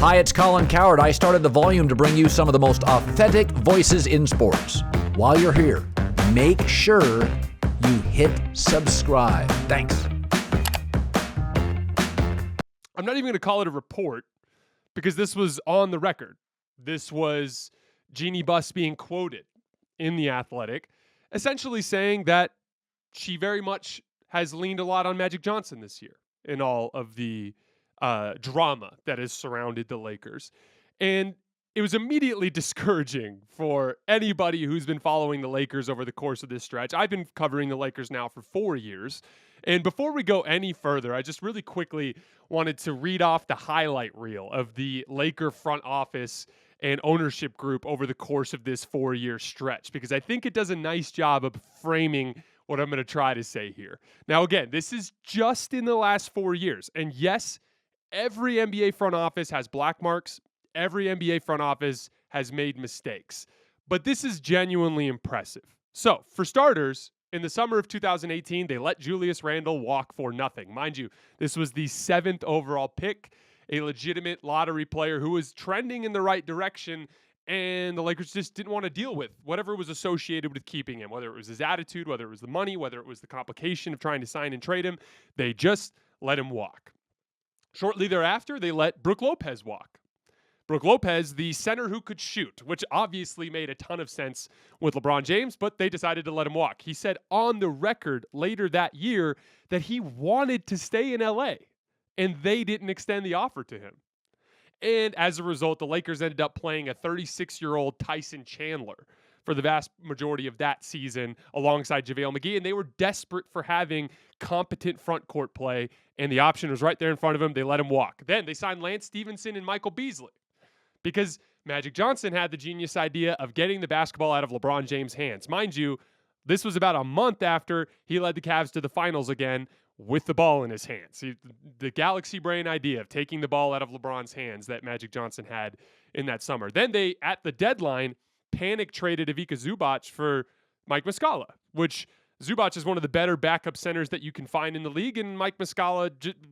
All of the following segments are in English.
Hi, it's Colin Coward. I started The Volume to bring you some of the most authentic voices in sports. While you're here, make sure you hit subscribe. Thanks. I'm not even going to call it a report because this was on the record. This was Jeannie Buss being quoted in The Athletic, essentially saying that she very much has leaned a lot on Magic Johnson this year in all of the drama that has surrounded the Lakers. And it was immediately discouraging for anybody who's been following the Lakers over the course of this stretch. I've been covering the Lakers now for 4 years. And before we go any further, I just really quickly wanted to read off the highlight reel of the Laker front office and ownership group over the course of this 4-year stretch, because I think it does a nice job of framing what I'm going to try to say here. Now, again, this is just in the last 4 years. And yes, every NBA front office has black marks. Every NBA front office has made mistakes. But this is genuinely impressive. So, for starters, in the summer of 2018, they let Julius Randle walk for nothing. Mind you, this was the 7th overall pick, a legitimate lottery player who was trending in the right direction, and the Lakers just didn't want to deal with whatever was associated with keeping him, whether it was his attitude, whether it was the money, whether it was the complication of trying to sign and trade him. They just let him walk. Shortly thereafter, they let Brook Lopez walk. Brook Lopez, the center who could shoot, which obviously made a ton of sense with LeBron James, but they decided to let him walk. He said on the record later that year that he wanted to stay in LA, and they didn't extend the offer to him. And as a result, the Lakers ended up playing a 36-year-old Tyson Chandler for the vast majority of that season alongside JaVale McGee, and they were desperate for having competent front court play, and the option was right there in front of them. They let him walk. Then they signed Lance Stevenson and Michael Beasley because Magic Johnson had the genius idea of getting the basketball out of LeBron James' hands. Mind you, this was about a month after he led the Cavs to the finals again with the ball in his hands. The galaxy brain idea of taking the ball out of LeBron's hands that Magic Johnson had in that summer. Then they, at the deadline, panic traded Ivica Zubac for Mike Muscala, which Zubac is one of the better backup centers that you can find in the league, and Mike Muscala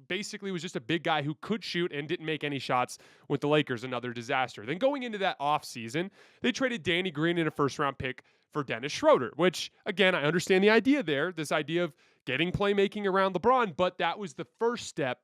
basically was just a big guy who could shoot and didn't make any shots with the Lakers, another disaster. Then going into that offseason, they traded Danny Green in a first-round pick for Dennis Schroeder, which, again, I understand the idea there, this idea of getting playmaking around LeBron, but that was the first step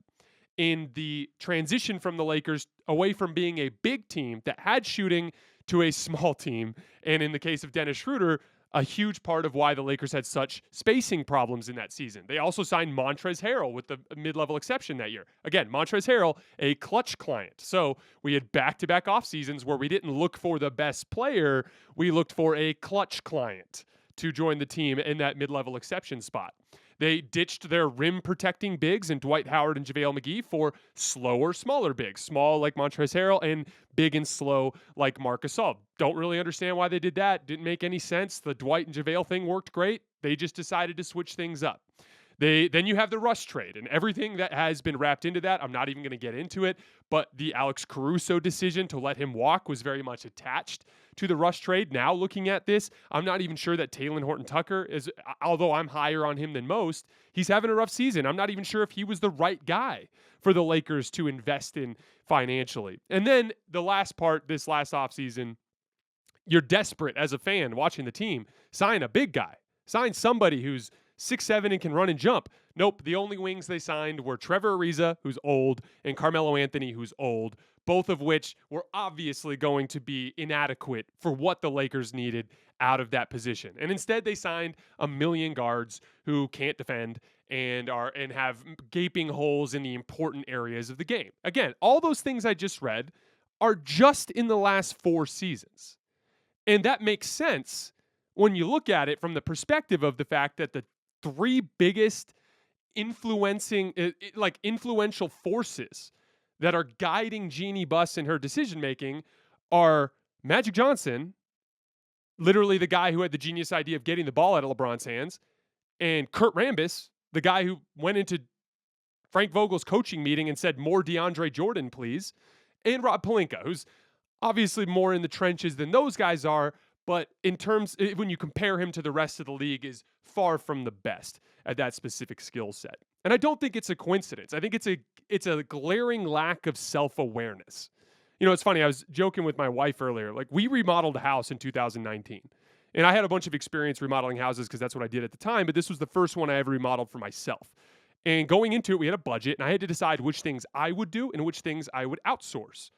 in the transition from the Lakers away from being a big team that had shooting to a small team, and in the case of Dennis Schroeder, a huge part of why the Lakers had such spacing problems in that season. They also signed Montrezl Harrell with the mid-level exception that year. Again, Montrezl Harrell, a clutch client. So we had back-to-back off seasons where we didn't look for the best player. We looked for a clutch client to join the team in that mid-level exception spot. They ditched their rim-protecting bigs in Dwight Howard and JaVale McGee for slower, smaller bigs. Small like Montrezl Harrell and big and slow like Marc Gasol. Don't really understand why they did that. Didn't make any sense. The Dwight and JaVale thing worked great. They just decided to switch things up. Then you have the Russ trade and everything that has been wrapped into that. I'm not even going to get into it, but the Alex Caruso decision to let him walk was very much attached to the Russ trade. Now looking at this, I'm not even sure that Talen Horton-Tucker is, although I'm higher on him than most, he's having a rough season. I'm not even sure if he was the right guy for the Lakers to invest in financially. And then the last part, this last offseason, you're desperate as a fan watching the team. Sign a big guy. Sign somebody who's 6'7" and can run and jump. Nope, the only wings they signed were Trevor Ariza, who's old, and Carmelo Anthony, who's old, both of which were obviously going to be inadequate for what the Lakers needed out of that position. And instead, they signed a million guards who can't defend and have gaping holes in the important areas of the game. Again, all those things I just read are just in the last 4 seasons. And that makes sense when you look at it from the perspective of the fact that the 3 biggest influential forces that are guiding Jeannie Buss in her decision-making are Magic Johnson, literally the guy who had the genius idea of getting the ball out of LeBron's hands, and Kurt Rambis, the guy who went into Frank Vogel's coaching meeting and said, more DeAndre Jordan, please, and Rob Pelinka, who's obviously more in the trenches than those guys are, but in terms, when you compare him to the rest of the league, is far from the best at that specific skill set. And I don't think it's a coincidence. I think it's a glaring lack of self-awareness It's funny. I was joking with my wife earlier. Like, we remodeled a house in 2019. And I had a bunch of experience remodeling houses because that's what I did at the time. But this was the first one I ever remodeled for myself. And going into it, we had a budget, and I had to decide which things I would do and which things I would outsource.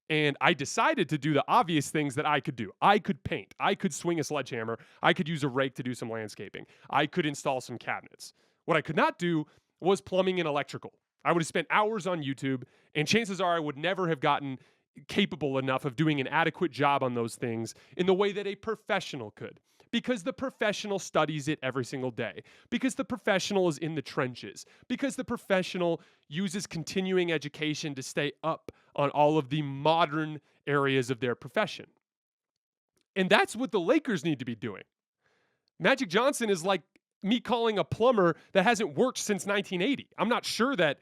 And I decided to do the obvious things that I could do. I could paint. I could swing a sledgehammer. I could use a rake to do some landscaping. I could install some cabinets. What I could not do was plumbing and electrical. I would have spent hours on YouTube, and chances are I would never have gotten capable enough of doing an adequate job on those things in the way that a professional could. Because the professional studies it every single day. Because the professional is in the trenches. Because the professional uses continuing education to stay up on all of the modern areas of their profession. And that's what the Lakers need to be doing. Magic Johnson is like me calling a plumber that hasn't worked since 1980. I'm not sure that,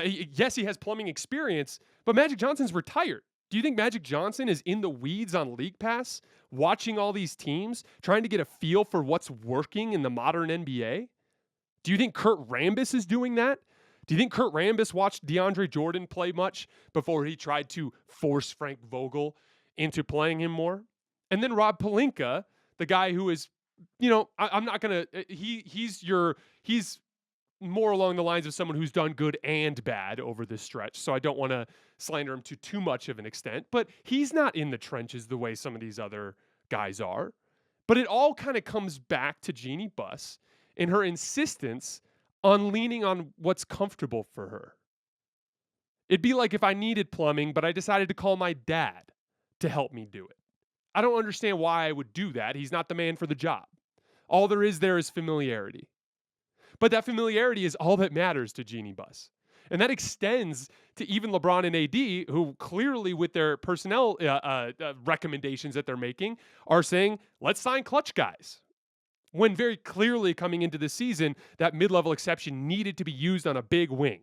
yes, he has plumbing experience, but Magic Johnson's retired. Do you think Magic Johnson is in the weeds on League Pass, watching all these teams, trying to get a feel for what's working in the modern NBA? Do you think Kurt Rambis is doing that? Do you think Kurt Rambis watched DeAndre Jordan play much before he tried to force Frank Vogel into playing him more? And then Rob Pelinka, the guy who is, I'm not going to, he's more along the lines of someone who's done good and bad over this stretch. So I don't want to slander him to too much of an extent, but he's not in the trenches the way some of these other guys are. But it all kind of comes back to Jeannie Buss and her insistence on leaning on what's comfortable for her. It'd be like if I needed plumbing, but I decided to call my dad to help me do it. I don't understand why I would do that. He's not the man for the job. All there is familiarity. But that familiarity is all that matters to Jeannie Buss. And that extends to even LeBron and AD, who clearly with their personnel recommendations that they're making are saying, let's sign clutch guys. When very clearly coming into the season, that mid-level exception needed to be used on a big wing.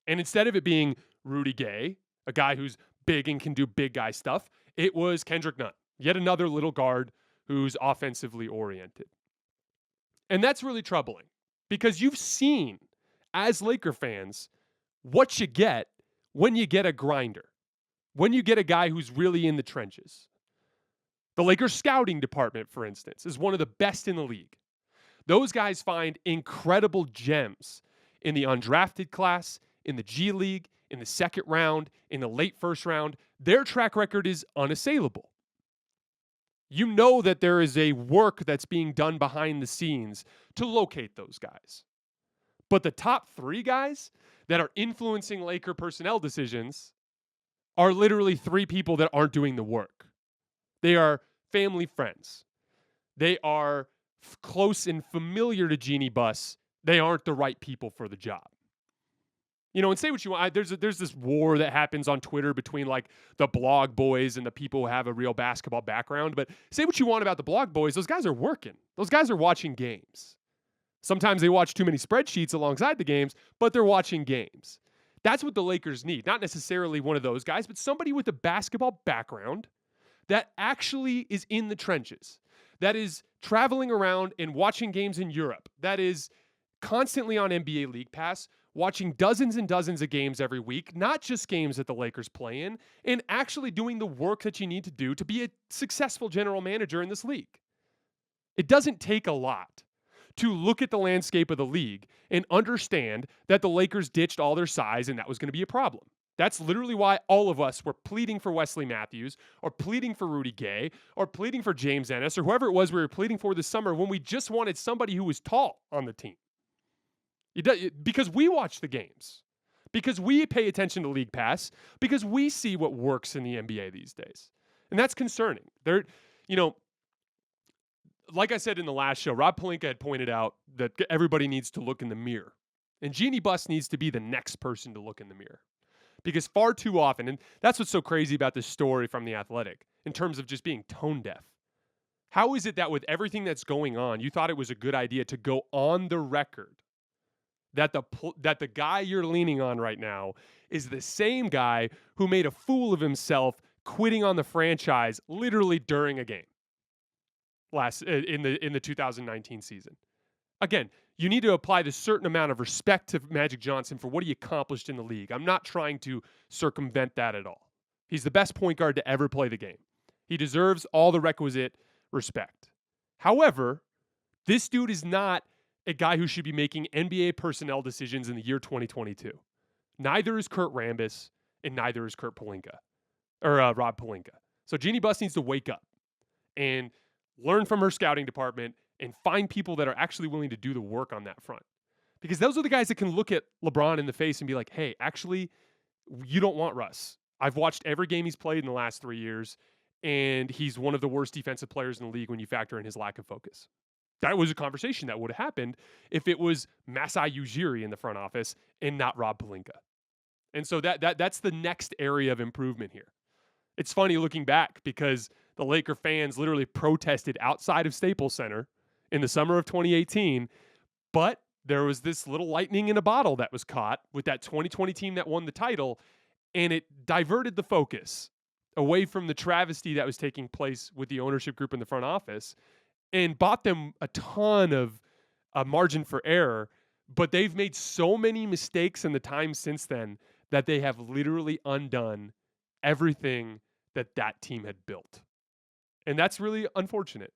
And instead of it being Rudy Gay, a guy who's big and can do big guy stuff, it was Kendrick Nunn, yet another little guard who's offensively oriented. And that's really troubling because you've seen, as Laker fans, what you get when you get a grinder, when you get a guy who's really in the trenches. The Lakers scouting department, for instance, is one of the best in the league. Those guys find incredible gems in the undrafted class, in the G League, in the second round, in the late first round. Their track record is unassailable. You know that there is a work that's being done behind the scenes to locate those guys. But the top three guys that are influencing Laker personnel decisions are literally three people that aren't doing the work. They are family friends. They are close and familiar to Jeannie Buss. They aren't the right people for the job. And say what you want. There's this war that happens on Twitter between like the blog boys and the people who have a real basketball background. But say what you want about the blog boys. Those guys are working. Those guys are watching games. Sometimes they watch too many spreadsheets alongside the games, but they're watching games. That's what the Lakers need. Not necessarily one of those guys, but somebody with a basketball background that actually is in the trenches, that is traveling around and watching games in Europe, that is constantly on NBA League Pass, watching dozens and dozens of games every week, not just games that the Lakers play in, and actually doing the work that you need to do to be a successful general manager in this league. It doesn't take a lot to look at the landscape of the league and understand that the Lakers ditched all their size and that was going to be a problem. That's literally why all of us were pleading for Wesley Matthews or pleading for Rudy Gay or pleading for James Ennis or whoever it was we were pleading for this summer when we just wanted somebody who was tall on the team. Because we watch the games, because we pay attention to League Pass, because we see what works in the NBA these days. And that's concerning. Like I said in the last show, Rob Pelinka had pointed out that everybody needs to look in the mirror. And Jeannie Buss needs to be the next person to look in the mirror. Because far too often, and that's what's so crazy about this story from The Athletic, in terms of just being tone deaf. How is it that with everything that's going on, you thought it was a good idea to go on the record that the guy you're leaning on right now is the same guy who made a fool of himself quitting on the franchise literally during a game in the 2019 season? Again, you need to apply this certain amount of respect to Magic Johnson for what he accomplished in the league. I'm not trying to circumvent that at all. He's the best point guard to ever play the game. He deserves all the requisite respect. However, this dude is not a guy who should be making NBA personnel decisions in the year 2022. Neither is Kurt Rambis, and neither is Rob Pelinka. So Jeannie Buss needs to wake up and learn from her scouting department and find people that are actually willing to do the work on that front. Because those are the guys that can look at LeBron in the face and be like, hey, actually, you don't want Russ. I've watched every game he's played in the last 3 years, and he's one of the worst defensive players in the league when you factor in his lack of focus. That was a conversation that would have happened if it was Masai Ujiri in the front office and not Rob Pelinka. And so that's the next area of improvement here. It's funny looking back because the Laker fans literally protested outside of Staples Center in the summer of 2018, but there was this little lightning in a bottle that was caught with that 2020 team that won the title, and it diverted the focus away from the travesty that was taking place with the ownership group in the front office and bought them a ton of margin for error. But they've made so many mistakes in the time since then that they have literally undone everything that team had built. And that's really unfortunate.